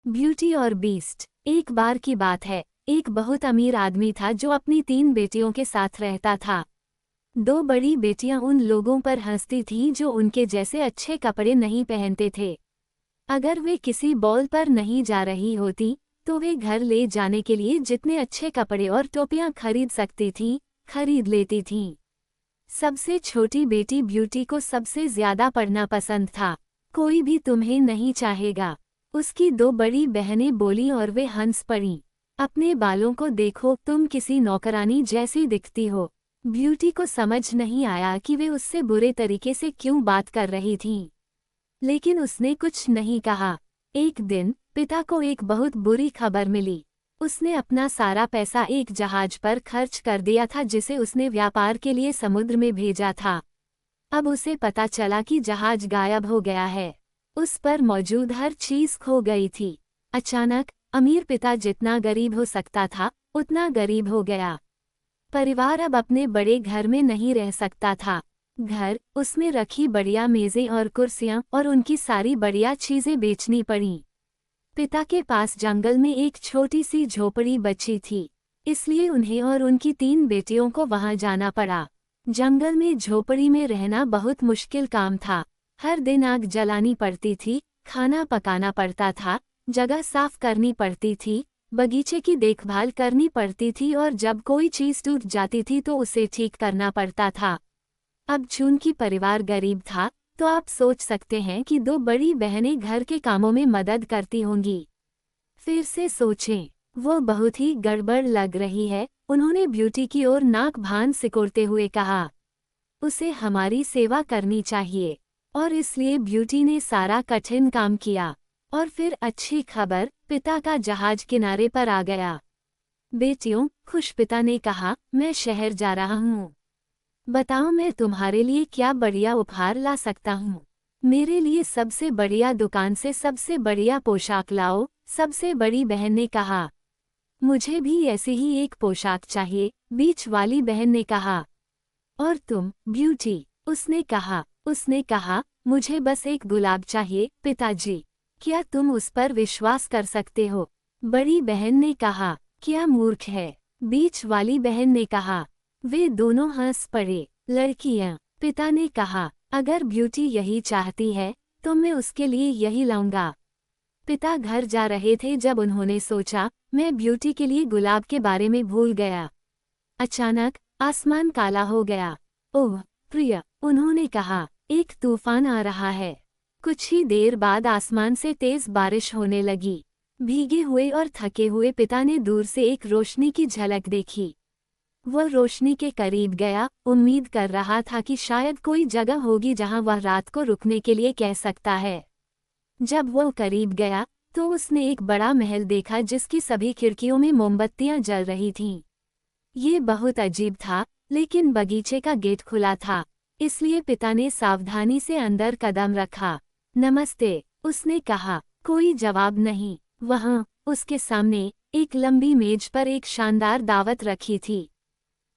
Beauty और beast. एक बार की बात है, एक बहुत अमीर आदमी था जो अपनी 3 बेटियों के साथ रहता था। 2 बड़ी बेटियां उन लोगों पर हंसती थीं जो उनके जैसे अच्छे कपड़े नहीं पहनते थे। अगर वे किसी बॉल पर नहीं जा रही होती, तो वे घर ले जाने के लिए जितने अच्छे कपड़े और टोपियां खरीद सकती थीं, खरीद लेती थीं। सबसे छोटी बेटी ब्यूटी को सबसे ज्यादा पढ़ना पसंद था। कोई भी तुम्हें नहीं चाहेगा, उसकी 2 बड़ी बहनें बोलीं और वे हंस पड़ीं। अपने बालों को देखो, तुम किसी नौकरानी जैसी दिखती हो। ब्यूटी को समझ नहीं आया कि वे उससे बुरे तरीके से क्यों बात कर रही थीं, लेकिन उसने कुछ नहीं कहा। एक दिन पिता को एक बहुत बुरी खबर मिली। उसने अपना सारा पैसा एक जहाज पर खर्च कर दिया था जिसे उसने व्यापार के लिए समुद्र में भेजा था। अब उसे पता चला कि जहाज गायब हो गया है। उस पर मौजूद हर चीज खो गई थी। अचानक अमीर पिता जितना गरीब हो सकता था, उतना गरीब हो गया। परिवार अब अपने बड़े घर में नहीं रह सकता था। घर, उसमें रखी बढ़िया मेजें और कुर्सियां और उनकी सारी बढ़िया चीजें बेचनी पड़ीं। पिता के पास जंगल में एक छोटी सी झोपड़ी बची थी, इसलिए उन्हें और उनकी 3 बेटियों को वहां जाना पड़ा। जंगल में झोपड़ी में रहना बहुत मुश्किल काम था। हर दिन आग जलानी पड़ती थी, खाना पकाना पड़ता था, जगह साफ करनी पड़ती थी, बगीचे की देखभाल करनी पड़ती थी और जब कोई चीज टूट जाती थी तो उसे ठीक करना पड़ता था। अब चूंकि परिवार गरीब था, तो आप सोच सकते हैं कि 2 बड़ी बहनें घर के कामों में मदद करती होंगी। फिर से सोचें, वो बहुत ही गड़बड़ लग रही है, उन्होंने ब्यूटी की ओर नाक भान सिकोड़ते हुए कहा। उसे हमारी सेवा करनी चाहिए। और इसलिए ब्यूटी ने सारा कठिन काम किया। और फिर अच्छी खबर, पिता का जहाज किनारे पर आ गया। बेटियों, खुश पिता ने कहा, मैं शहर जा रहा हूँ। बताओ मैं तुम्हारे लिए क्या बढ़िया उपहार ला सकता हूँ। मेरे लिए सबसे बढ़िया दुकान से सबसे बढ़िया पोशाक लाओ, सबसे बड़ी बहन ने कहा। मुझे भी ऐसी ही एक पोशाक चाहिए, बीच वाली बहन ने कहा। और तुम, ब्यूटी, उसने कहा, मुझे बस एक गुलाब चाहिए, पिताजी। क्या तुम उस पर विश्वास कर सकते हो? बड़ी बहन ने कहा। क्या मूर्ख है, बीच वाली बहन ने कहा। वे दोनों हंस पड़े। लड़कियां, पिता ने कहा, अगर ब्यूटी यही चाहती है, तो मैं उसके लिए यही लाऊंगा। पिता घर जा रहे थे जब उन्होंने सोचा, मैं ब्यूटी के लिए गुलाब के बारे में भूल गया। अचानक आसमान काला हो गया। ओह प्रिय, उन्होंने कहा, एक तूफान आ रहा है। कुछ ही देर बाद आसमान से तेज बारिश होने लगी। भीगे हुए और थके हुए पिता ने दूर से एक रोशनी की झलक देखी। वह रोशनी के करीब गया, उम्मीद कर रहा था कि शायद कोई जगह होगी जहां वह रात को रुकने के लिए कह सकता है। जब वह करीब गया, तो उसने एक बड़ा महल देखा जिसकी सभी खिड़कियों में मोमबत्तियां जल रही थीं। ये बहुत अजीब था, लेकिन बगीचे का गेट खुला था, इसलिए पिता ने सावधानी से अंदर कदम रखा। नमस्ते, उसने कहा। कोई जवाब नहीं। वहां, उसके सामने, एक लंबी मेज पर एक शानदार दावत रखी थी।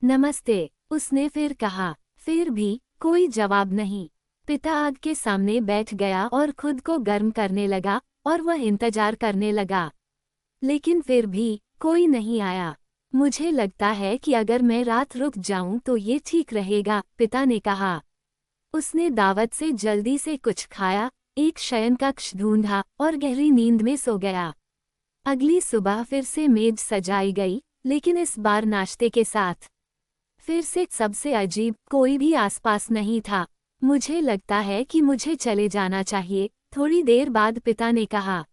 नमस्ते, उसने फिर कहा। फिर भी कोई जवाब नहीं। पिता आग के सामने बैठ गया और खुद को गर्म करने लगा, और वह इंतजार करने लगा। लेकिन फिर भी कोई नहीं आया। मुझे लगता है कि अगर मैं रात रुक जाऊं तो ये ठीक रहेगा, पिता ने कहा। उसने दावत से जल्दी से कुछ खाया, एक शयनकक्ष ढूंढा और गहरी नींद में सो गया। अगली सुबह फिर से मेज सजाई गई, लेकिन इस बार नाश्ते के साथ। फिर से सबसे अजीब, कोई भी आसपास नहीं था। मुझे लगता है कि मुझे चले जाना चाहिए, थोड़ी देर बाद पिता ने कहा।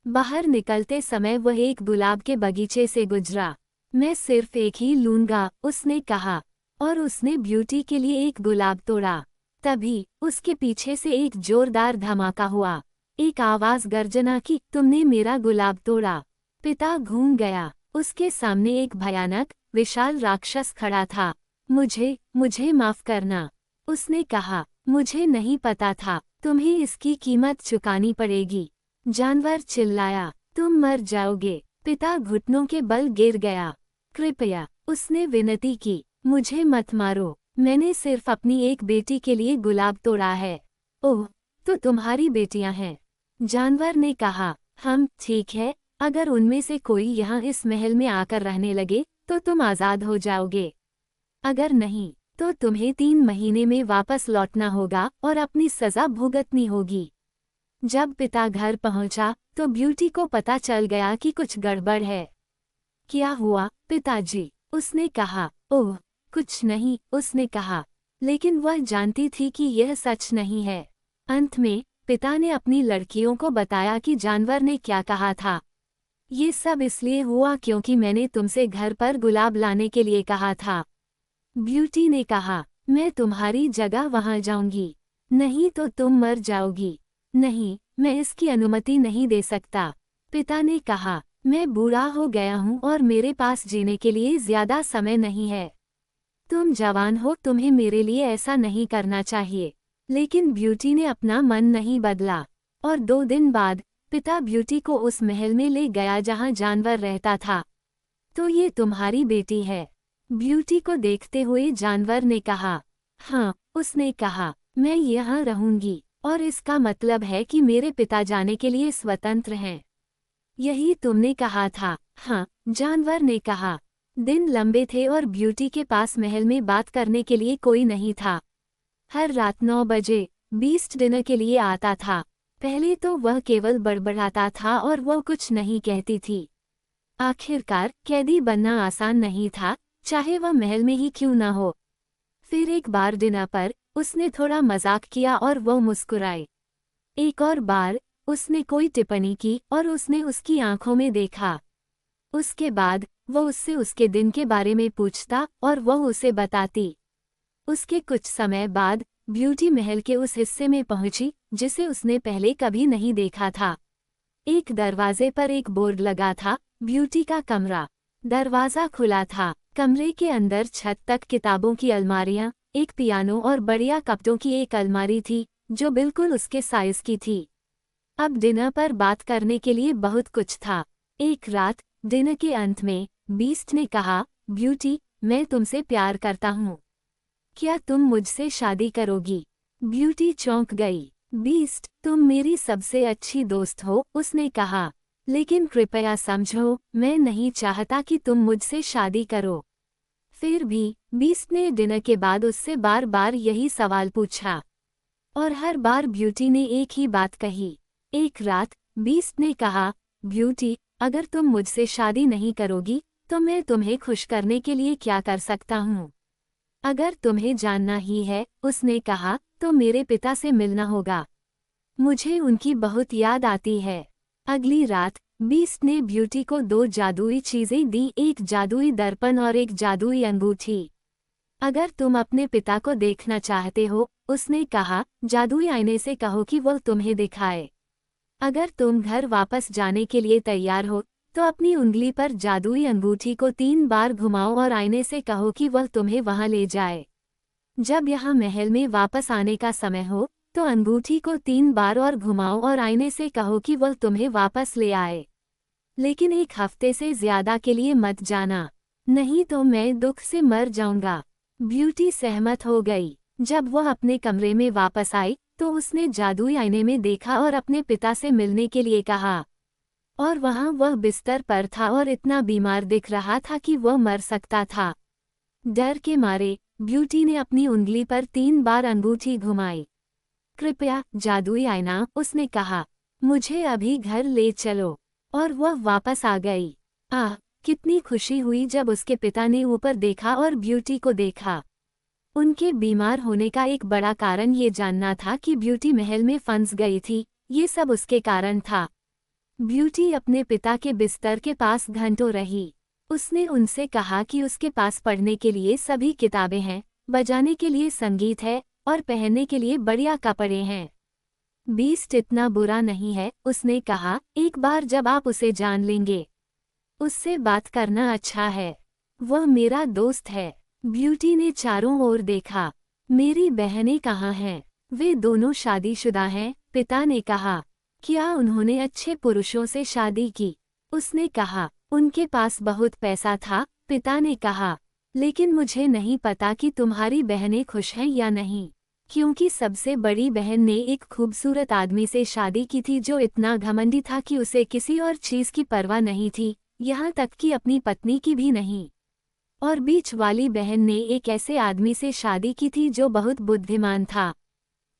बाहर निकलते समय वह एक गुलाब के बगीचे से गुजरा। मैं सिर्फ एक ही लूंगा, उसने कहा। और उसने ब्यूटी के लिए एक गुलाब तोड़ा। तभी उसके पीछे से एक जोरदार धमाका हुआ। एक आवाज गर्जना की, तुमने मेरा गुलाब तोड़ा। पिता घूम गया। उसके सामने एक भयानक, विशाल राक्षस खड़ा था। मुझे माफ करना, उसने कहा। मुझे नहीं पता था, तुम्हें इसकी कीमत चुकानी पड़ेगी। जानवर चिल्लाया, तुम मर जाओगे। पिता घुटनों के बल गिर गया। कृपया, उसने विनती की, मुझे मत मारो। मैंने सिर्फ अपनी एक बेटी के लिए गुलाब तोड़ा है। ओह, तो तुम्हारी बेटियां हैं, जानवर ने कहा। हम ठीक है, अगर उनमें से कोई यहाँ इस महल में आकर रहने लगे तो तुम आज़ाद हो जाओगे। अगर नहीं तो तुम्हें 3 महीने में वापस लौटना होगा और अपनी सज़ा भुगतनी होगी। जब पिता घर पहुंचा तो ब्यूटी को पता चल गया कि कुछ गड़बड़ है। क्या हुआ पिताजी? उसने कहा। ओह कुछ नहीं, उसने कहा, लेकिन वह जानती थी कि यह सच नहीं है। अंत में पिता ने अपनी लड़कियों को बताया कि जानवर ने क्या कहा था। ये सब इसलिए हुआ क्योंकि मैंने तुमसे घर पर गुलाब लाने के लिए कहा था। ब्यूटी ने कहा, मैं तुम्हारी जगह वहां जाऊंगी। नहीं तो तुम मर जाओगी। नहीं, मैं इसकी अनुमति नहीं दे सकता। पिता ने कहा, मैं बूढ़ा हो गया हूँ और मेरे पास जीने के लिए ज्यादा समय नहीं है। तुम जवान हो, तुम्हें मेरे लिए ऐसा नहीं करना चाहिए। लेकिन ब्यूटी ने अपना मन नहीं बदला और 2 दिन बाद पिता ब्यूटी को उस महल में ले गया जहाँ जानवर रहता था। तो ये तुम्हारी बेटी है? ब्यूटी को देखते हुए जानवर ने कहा। हाँ, उसने कहा, मैं यहाँ रहूंगी और इसका मतलब है कि मेरे पिता जाने के लिए स्वतंत्र हैं। यही तुमने कहा था। हाँ, जानवर ने कहा। दिन लंबे थे और ब्यूटी के पास महल में बात करने के लिए कोई नहीं था। हर रात 9 बजे बीस्ट डिनर के लिए आता था। पहले तो वह केवल बड़बड़ाता था और वह कुछ नहीं कहती थी। आखिरकार कैदी बनना आसान नहीं था, चाहे वह महल में ही क्यों न हो। फिर एक बार डिनर पर उसने थोड़ा मजाक किया और वह मुस्कुराई। एक और बार उसने कोई टिप्पणी की और उसने उसकी आंखों में देखा। उसके बाद वह उससे उसके दिन के बारे में पूछता और वह उसे बताती। उसके कुछ समय बाद ब्यूटी महल के उस हिस्से में पहुंची जिसे उसने पहले कभी नहीं देखा था। एक दरवाजे पर एक बोर्ड लगा था, ब्यूटी का कमरा। दरवाजा खुला था। कमरे के अंदर छत तक किताबों की अलमारियां, एक पियानो और बढ़िया कपड़ों की एक अलमारी थी जो बिल्कुल उसके साइज की थी। अब डिनर पर बात करने के लिए बहुत कुछ था। एक रात डिनर के अंत में बीस्ट ने कहा, ब्यूटी, मैं तुमसे प्यार करता हूँ। क्या तुम मुझसे शादी करोगी? ब्यूटी चौंक गई। बीस्ट, तुम मेरी सबसे अच्छी दोस्त हो, उसने कहा, लेकिन कृपया समझो, मैं नहीं चाहता कि तुम मुझसे शादी करो। फिर भी बीस्ट ने डिनर के बाद उससे बार बार यही सवाल पूछा और हर बार ब्यूटी ने एक ही बात कही। एक रात बीस्ट ने कहा, ब्यूटी, अगर तुम मुझसे शादी नहीं करोगी तो मैं तुम्हें खुश करने के लिए क्या कर सकता हूँ? अगर तुम्हें जानना ही है, उसने कहा, तो मेरे पिता से मिलना होगा। मुझे उनकी बहुत याद आती है। अगली रात बीस्ट ने ब्यूटी को 2 जादुई चीजें दी, एक जादुई दर्पण और एक जादुई अंगूठी। अगर तुम अपने पिता को देखना चाहते हो, उसने कहा, जादुई आईने से कहो कि वह तुम्हें दिखाए। अगर तुम घर वापस जाने के लिए तैयार हो तो अपनी उंगली पर जादुई अंगूठी को 3 बार घुमाओ और आईने से कहो कि वह तुम्हें वहां ले जाए। जब यहाँ महल में वापस आने का समय हो तो अंगूठी को 3 बार और घुमाओ और आईने से कहो कि वह तुम्हें वापस ले आए। लेकिन 1 हफ्ते से ज्यादा के लिए मत जाना, नहीं तो मैं दुख से मर जाऊंगा। ब्यूटी सहमत हो गई। जब वह अपने कमरे में वापस आई तो उसने जादुई आईने में देखा और अपने पिता से मिलने के लिए कहा। और वहां वह बिस्तर पर था और इतना बीमार दिख रहा था कि वह मर सकता था। डर के मारे ब्यूटी ने अपनी उंगली पर 3 बार अंगूठी घुमाई। कृपया जादुई आईना, उसने कहा, मुझे अभी घर ले चलो। और वह वापस आ गई। आह, कितनी खुशी हुई जब उसके पिता ने ऊपर देखा और ब्यूटी को देखा। उनके बीमार होने का एक बड़ा कारण ये जानना था कि ब्यूटी महल में फंस गई थी, ये सब उसके कारण था। ब्यूटी अपने पिता के बिस्तर के पास घंटों रही। उसने उनसे कहा कि उसके पास पढ़ने के लिए सभी किताबें हैं, बजाने के लिए संगीत है और पहनने के लिए बढ़िया कपड़े हैं। बीस्ट इतना बुरा नहीं है, उसने कहा, एक बार जब आप उसे जान लेंगे, उससे बात करना अच्छा है। वह मेरा दोस्त है। ब्यूटी ने चारों ओर देखा। मेरी बहनें कहाँ हैं? वे दोनों शादीशुदा हैं, पिता ने कहा। क्या उन्होंने अच्छे पुरुषों से शादी की? उसने कहा, उनके पास बहुत पैसा था, पिता ने कहा। लेकिन मुझे नहीं पता कि तुम्हारी बहनें खुश हैं या नहीं। क्योंकि सबसे बड़ी बहन ने एक खूबसूरत आदमी से शादी की थी जो इतना घमंडी था कि उसे किसी और चीज की परवाह नहीं थी, यहाँ तक कि अपनी पत्नी की भी नहीं। और बीच वाली बहन ने एक ऐसे आदमी से शादी की थी जो बहुत बुद्धिमान था,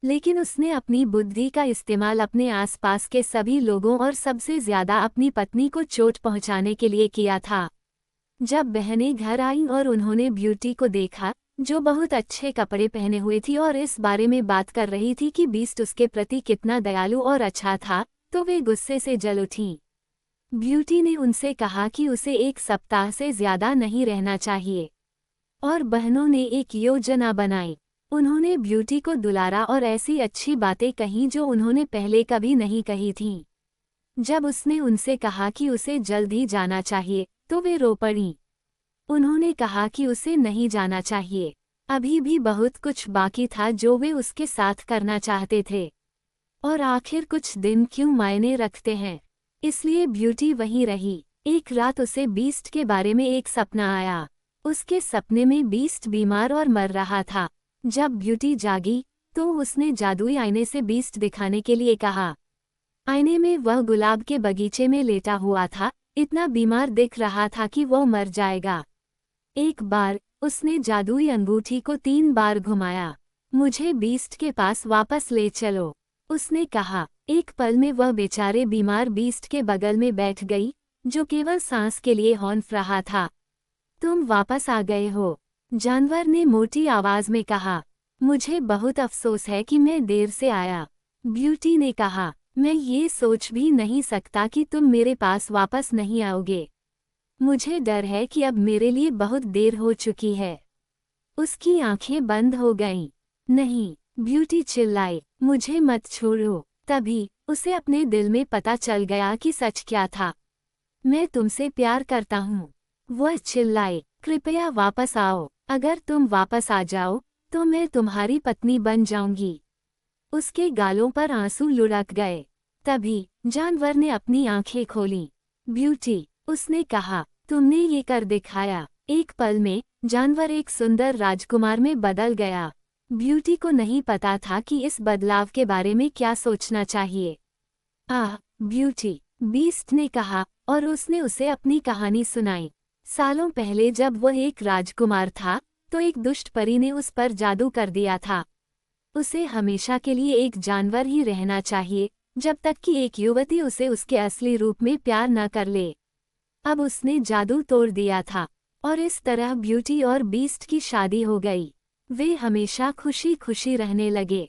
लेकिन उसने अपनी बुद्धि का इस्तेमाल अपने आसपास के सभी लोगों और सबसे ज्यादा अपनी पत्नी को चोट पहुंचाने के लिए किया था। जब बहनें घर आईं और उन्होंने ब्यूटी को देखा, जो बहुत अच्छे कपड़े पहने हुए थी और इस बारे में बात कर रही थी कि बीस्ट उसके प्रति कितना दयालु और अच्छा था, तो वे गुस्से से जल उठीं। ब्यूटी ने उनसे कहा कि उसे 1 सप्ताह से ज्यादा नहीं रहना चाहिए, और बहनों ने एक योजना बनाई। उन्होंने ब्यूटी को दुलारा और ऐसी अच्छी बातें कहीं जो उन्होंने पहले कभी नहीं कही थीं। जब उसने उनसे कहा कि उसे जल्द ही जाना चाहिए, तो वे रो पड़ीं। उन्होंने कहा कि उसे नहीं जाना चाहिए, अभी भी बहुत कुछ बाकी था जो वे उसके साथ करना चाहते थे। और आखिर कुछ दिन क्यों मायने रखते हैं, इसलिए ब्यूटी वहीं रही। एक रात उसे बीस्ट के बारे में एक सपना आया। उसके सपने में बीस्ट बीमार और मर रहा था। जब ब्यूटी जागी, तो उसने जादुई आईने से बीस्ट दिखाने के लिए कहा। आईने में वह गुलाब के बगीचे में लेटा हुआ था, इतना बीमार दिख रहा था कि वह मर जाएगा। एक बार उसने जादुई अंगूठी को 3 बार घुमाया। मुझे बीस्ट के पास वापस ले चलो, उसने कहा। एक पल में वह बेचारे बीमार बीस्ट के बगल में बैठ गई, जो केवल सांस के लिए हौंफ रहा था। तुम वापस आ गए हो, जानवर ने मोटी आवाज में कहा। मुझे बहुत अफसोस है कि मैं देर से आया, ब्यूटी ने कहा। मैं ये सोच भी नहीं सकता कि तुम मेरे पास वापस नहीं आओगे। मुझे डर है कि अब मेरे लिए बहुत देर हो चुकी है। उसकी आंखें बंद हो गईं। नहीं, ब्यूटी चिल्लाई, मुझे मत छोड़ो। तभी उसे अपने दिल में पता चल गया कि सच क्या था। मैं तुमसे प्यार करता हूँ, वह चिल्लाई। कृपया वापस आओ, अगर तुम वापस आ जाओ तो मैं तुम्हारी पत्नी बन जाऊंगी। उसके गालों पर आंसू लुढ़क गए। तभी जानवर ने अपनी आंखें खोलीं। ब्यूटी, उसने कहा, तुमने ये कर दिखाया। एक पल में जानवर एक सुंदर राजकुमार में बदल गया। ब्यूटी को नहीं पता था कि इस बदलाव के बारे में क्या सोचना चाहिए। आह ब्यूटी, बीस्ट ने कहा, और उसने उसे अपनी कहानी सुनाई। सालों पहले जब वह एक राजकुमार था, तो एक दुष्ट परी ने उस पर जादू कर दिया था। उसे हमेशा के लिए एक जानवर ही रहना चाहिए, जब तक कि एक युवती उसे उसके असली रूप में प्यार न कर ले। अब उसने जादू तोड़ दिया था, और इस तरह ब्यूटी और बीस्ट की शादी हो गई। वे हमेशा खुशी खुशी रहने लगे।